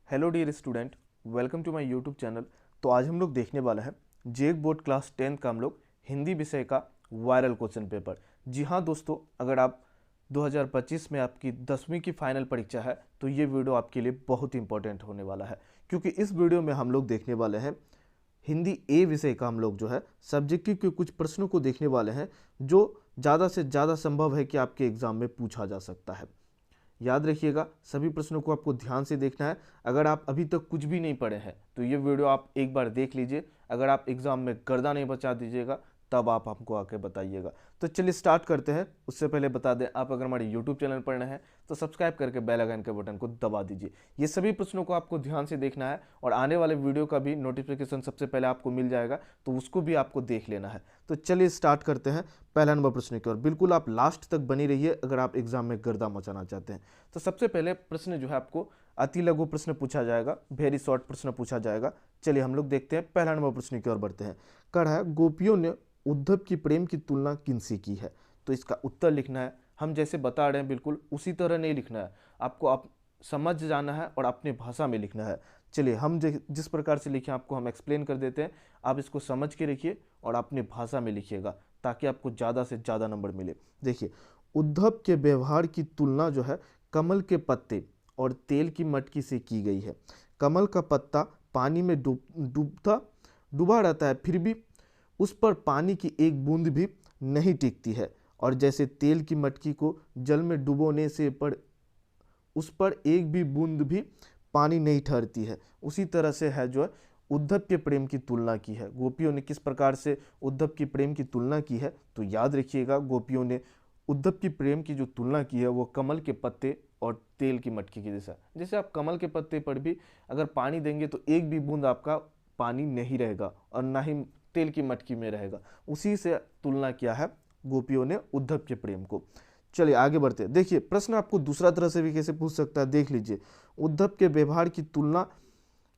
Hello dear student, welcome to my YouTube channel. तो आज हम लोग देखने वाला है जेक बोर्ड क्लास 10 का हम लोग हिंदी विषय का वायरल क्वेश्चन पेपर। जी हाँ दोस्तों, अगर आप 2025 में आपकी 10वीं की फाइनल परीक्षा है तो ये वीडियो आपके लिए बहुत इंपॉर्टेंट होने वाला है, क्योंकि इस वीडियो में हम लोग देखने वाले हैं हिंदी ए विषय का हम लोग जो है सब्जेक्टिव के कुछ प्रश्नों को देखने वाले हैं जो ज़्यादा से ज़्यादा संभव है कि आपके एग्जाम में पूछा जा सकता है। याद रखिएगा, सभी प्रश्नों को आपको ध्यान से देखना है। अगर आप अभी तक कुछ भी नहीं पढ़े हैं तो ये वीडियो आप एक बार देख लीजिए। अगर आप एग्जाम में गर्दा नहीं बचा दीजिएगा तब आप हमको आके बताइएगा। तो चलिए स्टार्ट करते हैं। उससे पहले बता दें, आप अगर हमारे यूट्यूब चैनल पर नए हैं तो सब्सक्राइब करके बेल आइकन के बटन को दबा दीजिए। ये सभी प्रश्नों को आपको ध्यान से देखना है और आने वाले वीडियो का भी नोटिफिकेशन सबसे पहले आपको मिल जाएगा, तो उसको भी आपको देख लेना है। तो चलिए स्टार्ट करते हैं पहला नंबर प्रश्न की ओर। बिल्कुल आप लास्ट तक बनी रहिए अगर आप एग्जाम में गर्दा मचाना चाहते हैं। तो सबसे पहले प्रश्न जो है आपको अति लघु प्रश्न पूछा जाएगा, वेरी शॉर्ट प्रश्न पूछा जाएगा। चलिए हम लोग देखते हैं, पहला नंबर प्रश्न की ओर बढ़ते हैं। कड़ा है, गोपियों ने उद्धव की प्रेम की तुलना किनसे की है? तो इसका उत्तर लिखना है। हम जैसे बता रहे हैं बिल्कुल उसी तरह नहीं लिखना है, आपको आप समझ जाना है और अपनी भाषा में लिखना है। चलिए हम जिस प्रकार से लिखे आपको हम एक्सप्लेन कर देते हैं, आप इसको समझ के लिखिए और अपनी भाषा में लिखिएगा ताकि आपको ज़्यादा से ज़्यादा नंबर मिले। देखिए, उद्धव के व्यवहार की तुलना जो है कमल के पत्ते और तेल की मटकी से की गई है। कमल का पत्ता पानी में डूबा रहता है, फिर भी उस पर पानी की एक बूंद भी नहीं टिकती है, और जैसे तेल की मटकी को जल में डुबोने से पर उस पर एक भी बूंद भी पानी नहीं ठहरती है, उसी तरह से है जो है उद्धव के प्रेम की तुलना की है। गोपियों ने किस प्रकार से उद्धव की प्रेम की तुलना की है? तो याद रखिएगा, गोपियों ने उद्धव की प्रेम की जो तुलना की है वो कमल के पत्ते और तेल की मटकी की जैसा। जैसे आप कमल के पत्ते पर भी अगर पानी देंगे तो एक भी बूंद आपका पानी नहीं रहेगा और ना ही तेल की मटकी में रहेगा, उसी से तुलना किया है गोपियों ने उद्धव के प्रेम को। चलिए आगे बढ़ते हैं। देखिए, प्रश्न आपको दूसरा तरह से भी कैसे पूछ सकता है, देख लीजिए। उद्धव के व्यवहार की तुलना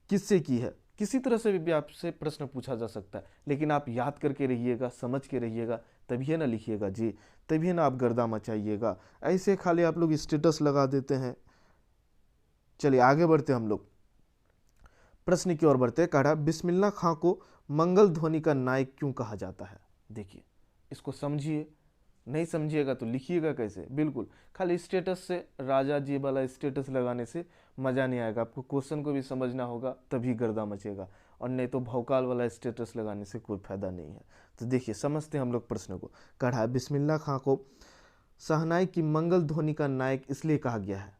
किससे की है? किसी तरह से भी आपसे प्रश्न पूछा जा सकता है, लेकिन आप याद करके रहिएगा, समझ के रहिएगा, तभी है ना लिखिएगा जी, तभी है ना आप गर्दा मचाइएगा। ऐसे खाली आप लोग स्टेटस लगा देते हैं। चलिए आगे बढ़ते हैं हम लोग, प्रश्न की ओर बढ़ते हैं। कहा, बिस्मिल्लाह खां को मंगल ध्वनि का नायक क्यों कहा जाता है? देखिए, इसको समझिए, नहीं समझिएगा तो लिखिएगा कैसे? बिल्कुल खाली स्टेटस से, राजा जी वाला स्टेटस लगाने से मज़ा नहीं आएगा। आपको क्वेश्चन को भी समझना होगा तभी गर्दा मचेगा, और नहीं तो भौकाल वाला स्टेटस लगाने से कोई फायदा नहीं है। तो देखिए समझते हैं हम लोग प्रश्न को। कहा, बिस्मिल्लाह खां को शहनाई की मंगल ध्वनि का नायक इसलिए कहा गया है।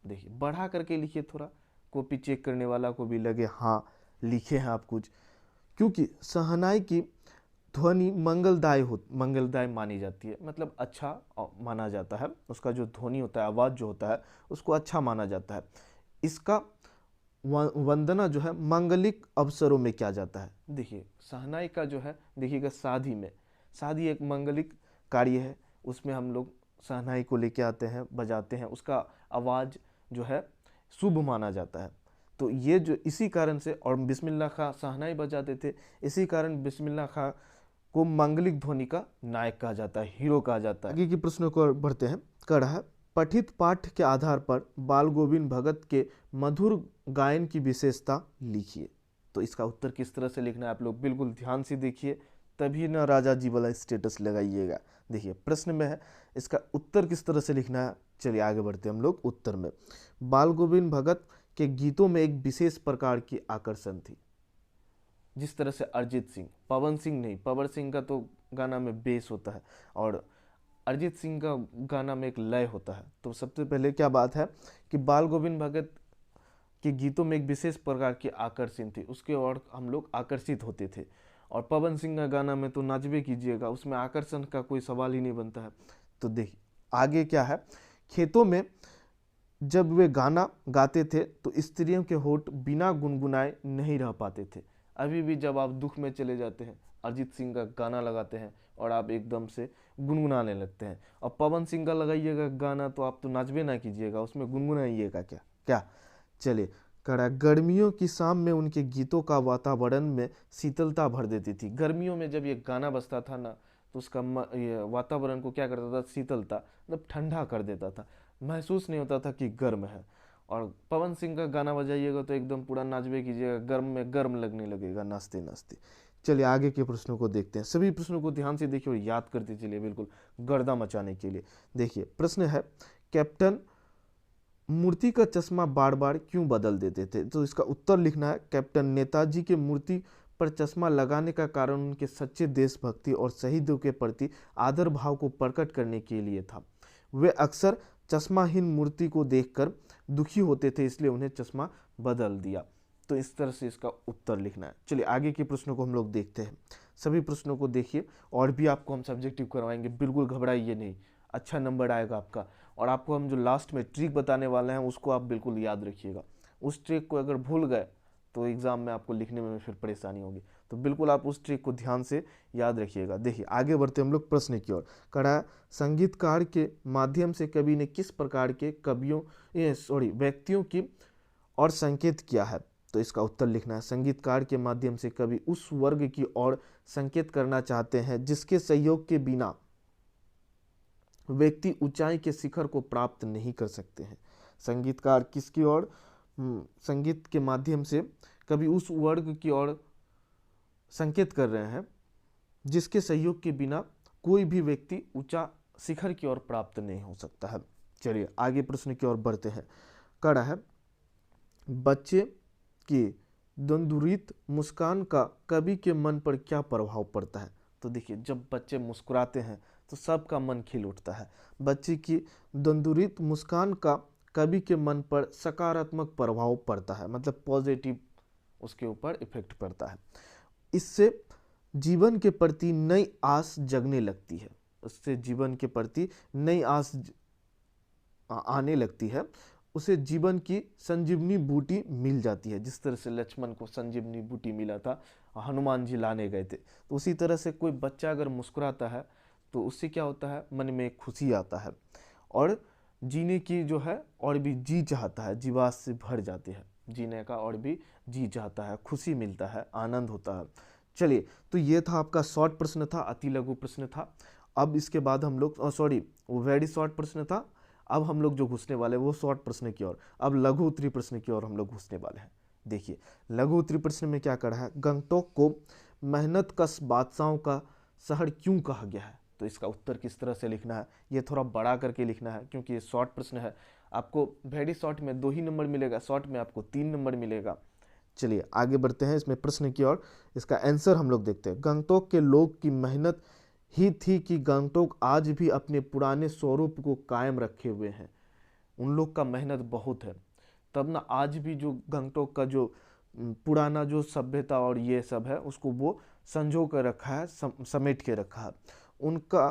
देखिए बढ़ा करके लिखिए थोड़ा, कॉपी चेक करने वाला को भी लगे हाँ लिखे हैं आप कुछ। क्योंकि शहनाई की ध्वनि मंगलदाय मानी जाती है, मतलब अच्छा माना जाता है। उसका जो ध्वनि होता है, आवाज़ जो होता है, उसको अच्छा माना जाता है। इसका वंदना जो है मांगलिक अवसरों में किया जाता है। देखिए शहनाई का जो है, देखिएगा शादी में, शादी एक मांगलिक कार्य है, उसमें हम लोग शहनाई को लेके आते हैं, बजाते हैं, उसका आवाज़ जो है शुभ माना जाता है। तो ये जो इसी कारण से, और बिस्मिल्लाह खां शहनाई बजाते थे, इसी कारण बिस्मिल्लाह खां को मांगलिक ध्वनि का नायक कहा जाता है, हीरो कहा जाता है। आगे के प्रश्नों को बढ़ते हैं। कड़ा है, पठित पाठ के आधार पर बाल गोविंद भगत के मधुर गायन की विशेषता लिखिए। तो इसका उत्तर किस तरह से लिखना है आप लोग बिल्कुल ध्यान से देखिए, तभी ना राजा जी वाला स्टेटस लगाइएगा। देखिए प्रश्न में है, इसका उत्तर किस तरह से लिखना है। चलिए आगे बढ़ते हैं हम लोग उत्तर में। बाल गोविंद भगत के गीतों में एक विशेष प्रकार की आकर्षण थी। जिस तरह से अरिजीत सिंह, पवन सिंह नहीं, पवन सिंह का तो गाना में बेस होता है और अरिजीत सिंह का गाना में एक लय होता है। तो सबसे पहले क्या बात है कि बाल गोविंद भगत के गीतों में एक विशेष प्रकार की आकर्षण थी, उसके और हम लोग आकर्षित होते थे। और पवन सिंह का गाना में तो नाचबे कीजिएगा, उसमें आकर्षण का कोई सवाल ही नहीं बनता है। तो देखिए आगे क्या है, खेतों में जब वे गाना गाते थे तो स्त्रियों के होठ बिना गुनगुनाए नहीं रह पाते थे। अभी भी जब आप दुख में चले जाते हैं, अरिजीत सिंह का गाना लगाते हैं और आप एकदम से गुनगुनाने लगते हैं, और पवन सिंह का लगाइएगा गाना तो आप तो नाचबे ना कीजिएगा, उसमें गुनगुनाइएगा क्या क्या। चलिए कड़ा, गर्मियों की शाम में उनके गीतों का वातावरण में शीतलता भर देती थी। गर्मियों में जब ये गाना बजता था ना तो उसका ये वातावरण को क्या करता था, शीतलता, मतलब ठंडा कर देता था, महसूस नहीं होता था कि गर्म है। और पवन सिंह का गाना बजाइएगा तो एकदम पूरा नाचबे कीजिएगा, गर्म में गर्म लगने लगेगा नाचते नाचते। चलिए आगे के प्रश्नों को देखते हैं। सभी प्रश्नों को ध्यान से देखिए और याद करते चलिए, बिल्कुल गर्दा मचाने के लिए। देखिए प्रश्न है, कैप्टन मूर्ति का चश्मा बार बार क्यों बदल देते थे? तो इसका उत्तर लिखना है, कैप्टन नेताजी के मूर्ति पर चश्मा लगाने का कारण उनके सच्चे देशभक्ति और शहीदों के प्रति आदर भाव को प्रकट करने के लिए था। वे अक्सर चश्माहीन मूर्ति को देखकर दुखी होते थे, इसलिए उन्हें चश्मा बदल दिया। तो इस तरह से इसका उत्तर लिखना है। चलिए आगे के प्रश्नों को हम लोग देखते हैं। सभी प्रश्नों को देखिए और भी आपको हम सब्जेक्टिव करवाएंगे, बिल्कुल घबराइए नहीं, अच्छा नंबर आएगा आपका। और आपको हम जो लास्ट में ट्रिक बताने वाले हैं उसको आप बिल्कुल याद रखिएगा। उस ट्रिक को अगर भूल गए तो एग्ज़ाम में आपको लिखने में फिर परेशानी होगी, तो बिल्कुल आप उस ट्रिक को ध्यान से याद रखिएगा। देखिए आगे बढ़ते हम लोग प्रश्न की ओर। कड़ा, संगीतकार के माध्यम से कवि ने किस प्रकार के व्यक्तियों की और संकेत किया है? तो इसका उत्तर लिखना है, संगीतकार के माध्यम से कवि उस वर्ग की ओर संकेत करना चाहते हैं जिसके सहयोग के बिना व्यक्ति ऊंचाई के शिखर को प्राप्त नहीं कर सकते हैं। संगीतकार किसकी ओर, संगीत के माध्यम से कभी उस वर्ग की ओर संकेत कर रहे हैं जिसके सहयोग के बिना कोई भी व्यक्ति ऊंचा शिखर की ओर प्राप्त नहीं हो सकता है। चलिए आगे प्रश्न की ओर बढ़ते हैं। कड़ा है, बच्चे की द्वंद्वित मुस्कान का कवि के मन पर क्या प्रभाव पड़ता है? तो देखिए जब बच्चे मुस्कुराते हैं तो सबका मन खिल उठता है। बच्चे की द्वंद्वित मुस्कान का कवि के मन पर सकारात्मक प्रभाव पड़ता है, मतलब पॉजिटिव उसके ऊपर इफेक्ट पड़ता है। इससे जीवन के प्रति नई आस जगने लगती है, उससे जीवन के प्रति नई आस आने लगती है, उसे जीवन की संजीवनी बूटी मिल जाती है। जिस तरह से लक्ष्मण को संजीवनी बूटी मिला था, हनुमान जी लाने गए थे, तो उसी तरह से कोई बच्चा अगर मुस्कुराता है तो उससे क्या होता है, मन में खुशी आता है और जीने की जो है और भी जी चाहता है, जीवास से भर जाते हैं, जीने का और भी जी चाहता है, खुशी मिलता है, आनंद होता है। चलिए तो ये था आपका शॉर्ट प्रश्न था, अति लघु प्रश्न था। अब इसके बाद हम लोग वो वेरी शॉर्ट प्रश्न था। अब हम लोग जो घुसने वाले वो शॉर्ट प्रश्न की ओर, अब लघु उत्तरीय प्रश्न की ओर हम लोग घुसने वाले हैं। देखिए लघु उत्तरीय प्रश्न में क्या करा है, गंगटोक को मेहनत कश बादशाहों का शहर क्यों कहा गया है? तो इसका उत्तर किस तरह से लिखना है, ये थोड़ा बड़ा करके लिखना है क्योंकि ये शॉर्ट प्रश्न है। आपको वेरी शॉर्ट में 2 ही नंबर मिलेगा, शॉर्ट में आपको 3 नंबर मिलेगा। चलिए आगे बढ़ते हैं इसमें प्रश्न की ओर। इसका आंसर हम लोग देखते हैं। गंगटोक के लोग की मेहनत ही थी कि गंगटोक आज भी अपने पुराने स्वरूप को कायम रखे हुए हैं। उन लोग का मेहनत बहुत है, तब ना आज भी जो गंगटोक का जो पुराना जो सभ्यता और ये सब है उसको वो संजो कर रखा है, समेट के रखा है। उनका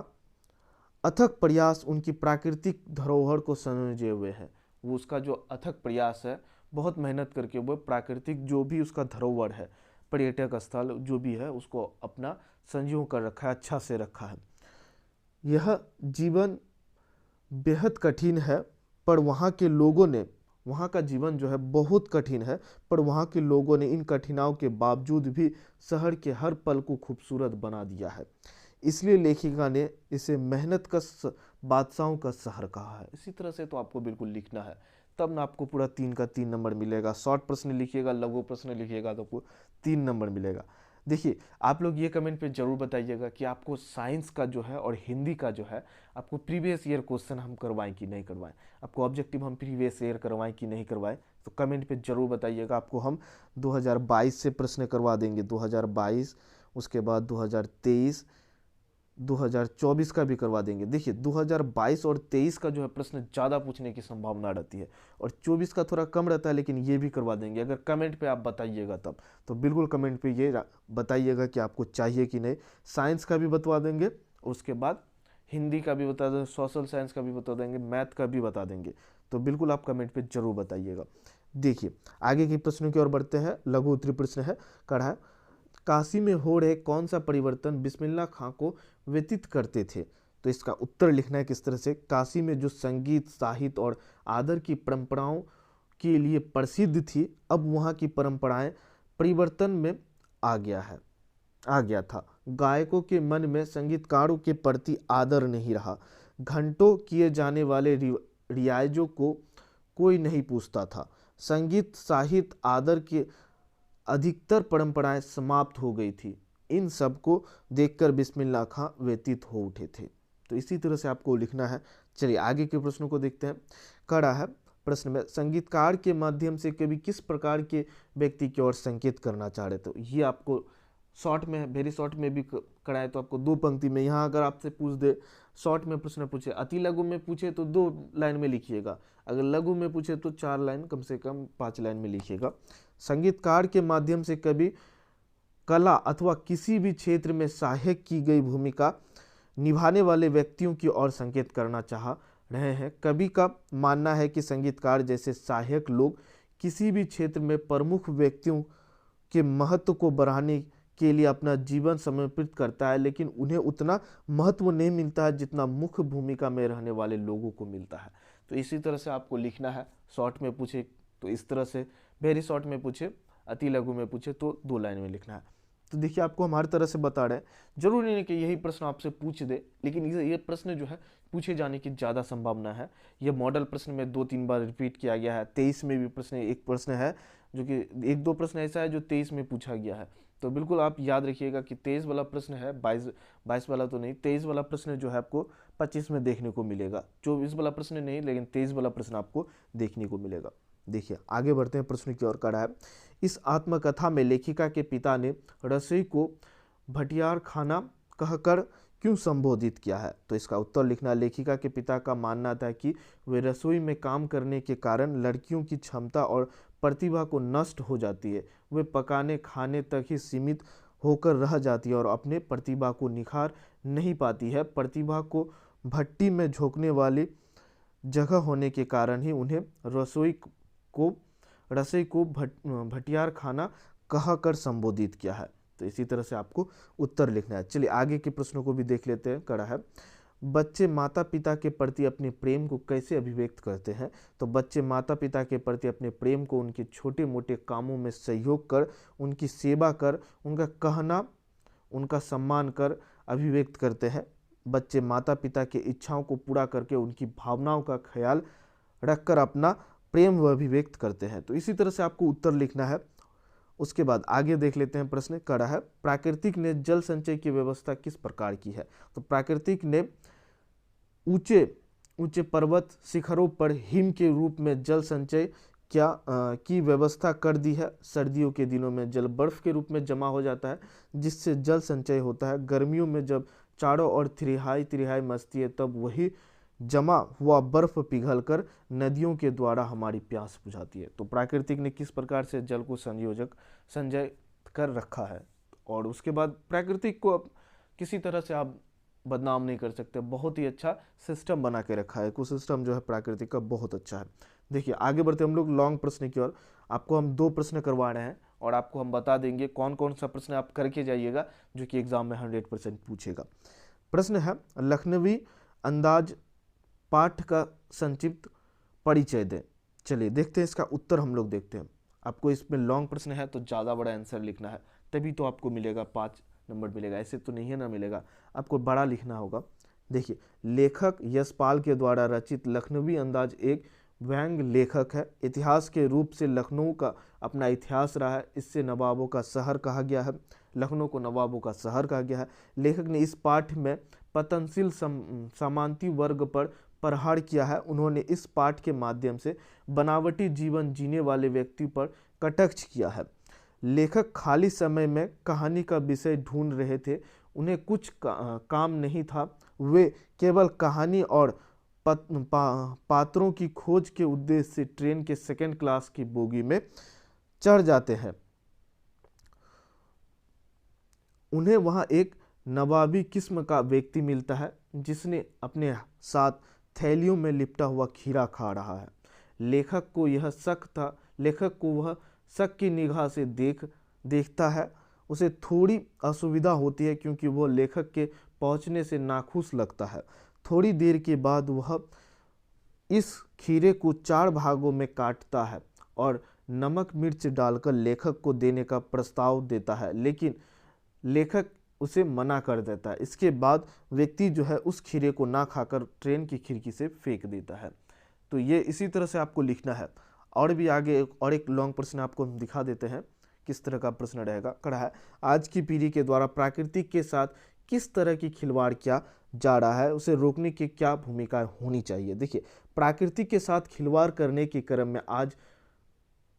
अथक प्रयास उनकी प्राकृतिक धरोहर को संजोए हुए है। वो उसका जो अथक प्रयास है, बहुत मेहनत करके वो प्राकृतिक जो भी उसका धरोहर है, पर्यटक स्थल जो भी है उसको अपना संजो कर रखा है, अच्छा से रखा है। यह जीवन बेहद कठिन है, पर वहाँ के लोगों ने, वहाँ का जीवन जो है बहुत कठिन है, पर वहाँ के लोगों ने इन कठिनाइयों के बावजूद भी शहर के हर पल को खूबसूरत बना दिया है। इसलिए लेखिका ने इसे मेहनत का बादशाहों का शहर कहा है। इसी तरह से तो आपको बिल्कुल लिखना है, तब ना आपको पूरा 3 का 3 नंबर मिलेगा। शॉर्ट प्रश्न लिखिएगा, लघु प्रश्न लिखिएगा तो आपको 3 नंबर मिलेगा। देखिए आप लोग ये कमेंट पे जरूर बताइएगा कि आपको साइंस का जो है और हिंदी का जो है आपको प्रीवियस ईयर क्वेश्चन हम करवाएं कि नहीं करवाएं, आपको ऑब्जेक्टिव हम प्रीवियस ईयर करवाएं कि नहीं करवाएं, तो कमेंट पे जरूर बताइएगा। आपको हम 2022 से प्रश्न करवा देंगे, 2022, उसके बाद 2023, 2024 का भी करवा देंगे। देखिए 2022 और 23 का जो है प्रश्न ज़्यादा पूछने की संभावना रहती है और 24 का थोड़ा कम रहता है, लेकिन ये भी करवा देंगे अगर कमेंट पे आप बताइएगा तब। तो बिल्कुल कमेंट पे ये बताइएगा कि आपको चाहिए कि नहीं। साइंस का भी बतवा देंगे, उसके बाद हिंदी का भी बता देंगे, सोशल साइंस का भी बता देंगे, मैथ का भी बता देंगे। तो बिल्कुल आप कमेंट पे जरूर बताइएगा। देखिए आगे के प्रश्नों की ओर बढ़ते हैं। लघु उत्तरीय प्रश्न है, कड़ा, काशी में हो रहे कौन सा परिवर्तन बिस्मिल्लाह खां को व्यतीत करते थे? तो इसका उत्तर लिखना है किस तरह से। काशी में जो संगीत, साहित्य और आदर की परंपराओं के लिए प्रसिद्ध थी, अब वहाँ की परंपराएं परिवर्तन में आ गया था। गायकों के मन में संगीतकारों के प्रति आदर नहीं रहा। घंटों किए जाने वाले रियाजों को कोई नहीं पूछता था। संगीत साहित्य आदर की अधिकतर परंपराएं समाप्त हो गई थी। इन सब को देखकर बिस्मिल्लाह खां व्यतीत हो उठे थे। तो इसी तरह से आपको लिखना है। चलिए आगे के प्रश्नों को देखते हैं। कड़ा है प्रश्न में, संगीतकार के माध्यम से कभी किस प्रकार के व्यक्ति की ओर संकेत करना चाह रहे थे। ये आपको शॉर्ट में, वेरी शॉर्ट में भी कराए तो आपको 2 पंक्ति में, यहाँ अगर आपसे पूछ दे, शॉर्ट में प्रश्न पूछे, अति लघु में पूछे तो 2 लाइन में लिखिएगा, अगर लघु में पूछे तो 4 लाइन, कम से कम 5 लाइन में लिखिएगा। संगीतकार के माध्यम से कभी कला अथवा किसी भी क्षेत्र में सहायक की गई भूमिका निभाने वाले व्यक्तियों की ओर संकेत करना चाह रहे हैं। कवि का मानना है कि संगीतकार जैसे सहायक लोग किसी भी क्षेत्र में प्रमुख व्यक्तियों के महत्व को बढ़ाने के लिए अपना जीवन समर्पित करता है, लेकिन उन्हें उतना महत्व नहीं मिलता है जितना मुख्य भूमिका में रहने वाले लोगों को मिलता है। तो इसी तरह से आपको लिखना है। शॉर्ट में पूछे तो इस तरह से, वेरी शॉर्ट में पूछे, अति लघु में पूछे तो 2 लाइन में लिखना है। तो देखिए आपको हमारी तरह से बता रहे हैं, जरूरी नहीं कि यही प्रश्न आपसे पूछ दे, लेकिन ये प्रश्न जो है पूछे जाने की ज़्यादा संभावना है। ये मॉडल प्रश्न में 2-3 बार रिपीट किया गया है। 23 में भी प्रश्न, एक प्रश्न है जो कि 1-2 प्रश्न ऐसा है जो 23 में पूछा गया है। तो बिल्कुल आप याद रखिएगा कि 23 वाला प्रश्न है, 22 वाला तो नहीं, 23 वाला प्रश्न जो है आपको 25 में देखने को मिलेगा। 24 वाला प्रश्न नहीं, लेकिन 23 वाला प्रश्न आपको देखने को मिलेगा। देखिए आगे बढ़ते हैं प्रश्न की ओर। कड़ा है, इस आत्मकथा में लेखिका के पिता ने रसोई को भटियार खाना कहकर क्यों संबोधित किया है। तो इसका उत्तर लिखना। लेखिका के पिता का मानना था कि वे रसोई में काम करने के कारण लड़कियों की क्षमता और प्रतिभा को नष्ट हो जाती है, वे पकाने खाने तक ही सीमित होकर रह जाती है और अपने प्रतिभा को निखार नहीं पाती है। प्रतिभा को भट्टी में झोंकने वाली जगह होने के कारण ही उन्हें रसोई को भटियार खाना कहकर संबोधित किया है। तो इसी तरह से आपको उत्तर लिखना है। चलिए आगे के प्रश्नों को भी देख लेते हैं। कड़ा है, बच्चे माता पिता के प्रति अपने प्रेम को कैसे अभिव्यक्त करते हैं। तो बच्चे माता पिता के प्रति अपने प्रेम को उनके छोटे मोटे कामों में सहयोग कर, उनकी सेवा कर, उनका कहना, उनका सम्मान कर अभिव्यक्त करते हैं। बच्चे माता पिता की इच्छाओं को पूरा करके उनकी भावनाओं का ख्याल रखकर अपना प्रेम व अभिव्यक्त करते हैं। तो इसी तरह से आपको उत्तर लिखना है। उसके बाद आगे देख लेते हैं प्रश्न। कड़ा है, प्राकृतिक ने जल संचय की व्यवस्था किस प्रकार की है। तो प्राकृतिक ने ऊंचे पर्वत शिखरों पर हिम के रूप में जल संचय की व्यवस्था कर दी है। सर्दियों के दिनों में जल बर्फ के रूप में जमा हो जाता है, जिससे जल संचय होता है। गर्मियों में जब चारों ओर तिरहाई मचती है, तब वही जमा हुआ बर्फ पिघलकर नदियों के द्वारा हमारी प्यास बुझाती है। तो प्राकृतिक ने किस प्रकार से जल को संचय कर रखा है। और उसके बाद प्राकृतिक को अब किसी तरह से आप बदनाम नहीं कर सकते, बहुत ही अच्छा सिस्टम बना के रखा है। इको सिस्टम जो है प्राकृतिक का बहुत अच्छा है। देखिए आगे बढ़ते हम लोग लॉन्ग प्रश्न की ओर। आपको हम 2 प्रश्न करवा रहे हैं और आपको हम बता देंगे कौन कौन सा प्रश्न आप करके जाइएगा जो कि एग्जाम में 100% पूछेगा। प्रश्न है, लखनवी अंदाज पाठ का संक्षिप्त परिचय दें। चलिए देखते हैं इसका उत्तर हम लोग देखते हैं। आपको इसमें लॉन्ग प्रश्न है तो ज़्यादा बड़ा आंसर लिखना है, तभी तो आपको मिलेगा 5 नंबर मिलेगा, ऐसे तो नहीं है ना मिलेगा, आपको बड़ा लिखना होगा। देखिए, लेखक यशपाल के द्वारा रचित लखनवी अंदाज एक व्यंग्य लेखक है। इतिहास के रूप से लखनऊ का अपना इतिहास रहा है। इससे नवाबों का शहर कहा गया है, लखनऊ को नवाबों का शहर कहा गया है। लेखक ने इस पाठ में पतनशील सामंती वर्ग पर प्रहार किया है। उन्होंने इस पाठ के माध्यम से बनावटी जीवन जीने वाले व्यक्ति पर कटाक्ष किया है। लेखक खाली समय में कहानी का विषय ढूंढ रहे थे, उन्हें कुछ काम नहीं था, वे केवल कहानी और पात्रों की खोज के उद्देश्य से ट्रेन के 2nd क्लास की बोगी में चढ़ जाते हैं। उन्हें वहां एक नवाबी किस्म का व्यक्ति मिलता है जिसने अपने साथ थैलियों में लिपटा हुआ खीरा खा रहा है। लेखक को यह शक था, लेखक को वह शक की निगाह से देखता है। उसे थोड़ी असुविधा होती है क्योंकि वह लेखक के पहुंचने से नाखुश लगता है। थोड़ी देर के बाद वह इस खीरे को 4 भागों में काटता है और नमक मिर्च डालकर लेखक को देने का प्रस्ताव देता है, लेकिन लेखक उसे मना कर देता है। इसके बाद व्यक्ति जो है उस खीरे को ना खाकर ट्रेन की खिड़की से फेंक देता है। तो ये इसी तरह से आपको लिखना है। और भी आगे और एक लॉन्ग प्रश्न आपको हम दिखा देते हैं किस तरह का प्रश्न रहेगा। कड़ा है, आज की पीढ़ी के द्वारा प्राकृतिक के साथ किस तरह की खिलवाड़ किया जा रहा है, उसे रोकने की क्या भूमिका होनी चाहिए। देखिए, प्राकृतिक के साथ खिलवाड़ करने के क्रम में आज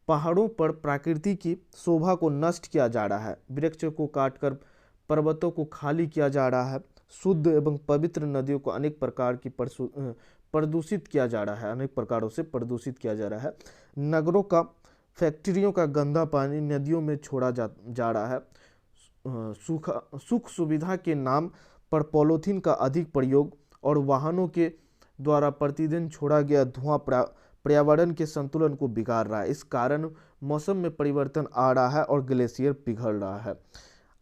पहाड़ों पर प्रकृति की शोभा को नष्ट किया जा रहा है, वृक्षों को काटकर पर्वतों को खाली किया जा रहा है, शुद्ध एवं पवित्र नदियों को अनेक प्रकार की प्रदूषित किया जा रहा है, अनेक प्रकारों से प्रदूषित किया जा रहा है। नगरों का, फैक्ट्रियों का गंदा पानी नदियों में छोड़ा जा रहा है। सुख सुविधा के नाम पर पॉलीथीन का अधिक प्रयोग और वाहनों के द्वारा प्रतिदिन छोड़ा गया धुआं पर्यावरण के संतुलन को बिगाड़ रहा है। इस कारण मौसम में परिवर्तन आ रहा है और ग्लेशियर पिघल रहा है।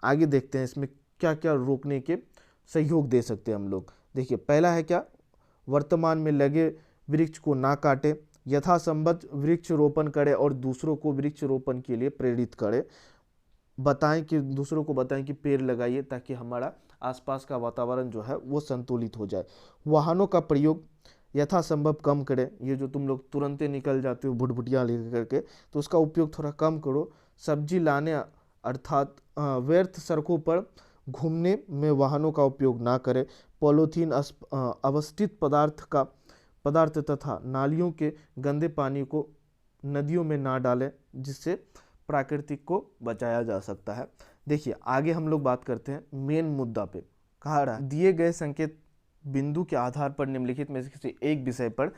आगे देखते हैं इसमें क्या क्या रोकने के सहयोग दे सकते हैं हम लोग। देखिए, पहला है क्या, वर्तमान में लगे वृक्ष को ना काटे, यथासंभव वृक्ष रोपण करें और दूसरों को वृक्ष रोपण के लिए प्रेरित करें। दूसरों को बताएं कि पेड़ लगाइए ताकि हमारा आसपास का वातावरण जो है वो संतुलित हो जाए। वाहनों का प्रयोग यथासंभव कम करें। ये जो तुम लोग तुरंते निकल जाते हो भुटभुटियाँ लेकर करके, तो उसका उपयोग थोड़ा कम करो। सब्जी लाने अर्थात व्यर्थ सड़कों पर घूमने में वाहनों का उपयोग ना करें। पॉलीथीन अवस्थित पदार्थ तथा नालियों के गंदे पानी को नदियों में ना डालें, जिससे प्राकृतिक को बचाया जा सकता है। देखिए, आगे हम लोग बात करते हैं मेन मुद्दा पे। कहा रहा है, दिए गए संकेत बिंदु के आधार पर निम्नलिखित में से किसी एक विषय पर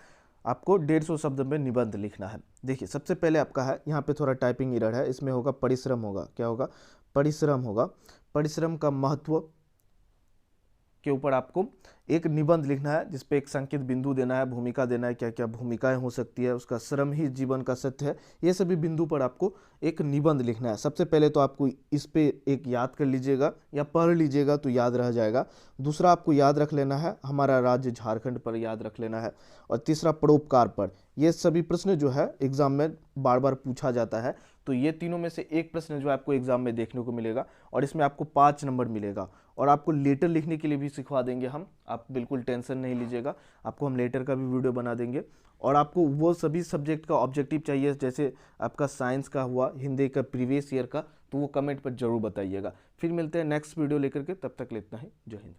आपको 150 शब्द में निबंध लिखना है। देखिए, सबसे पहले आपका है, यहाँ पे थोड़ा टाइपिंग एरर है, इसमें होगा परिश्रम, होगा क्या होगा, परिश्रम होगा। परिश्रम का महत्व के ऊपर आपको एक निबंध लिखना है, जिसपे एक संकेत बिंदु देना है, भूमिका देना है, क्या क्या भूमिकाएं हो सकती है, उसका श्रम ही जीवन का सत्य है, ये सभी बिंदु पर आपको एक निबंध लिखना है। सबसे पहले तो आपको इस पे एक याद कर लीजिएगा या पढ़ लीजिएगा तो याद रह जाएगा। दूसरा आपको याद रख लेना है हमारा राज्य झारखंड पर याद रख लेना है। और तीसरा परोपकार पर। ये सभी प्रश्न जो है एग्जाम में बार बार पूछा जाता है, तो ये तीनों में से एक प्रश्न जो आपको एग्जाम में देखने को मिलेगा और इसमें आपको 5 नंबर मिलेगा। और आपको लेटर लिखने के लिए भी सिखवा देंगे हम, आप बिल्कुल टेंशन नहीं लीजिएगा, आपको हम लेटर का भी वीडियो बना देंगे। और आपको वो सभी सब्जेक्ट का ऑब्जेक्टिव चाहिए, जैसे आपका साइंस का हुआ, हिंदी का प्रीवियस ईयर का, तो वो कमेंट पर जरूर बताइएगा। फिर मिलते हैं नेक्स्ट वीडियो लेकर के, तब तक लेते हैं, जय हिंद।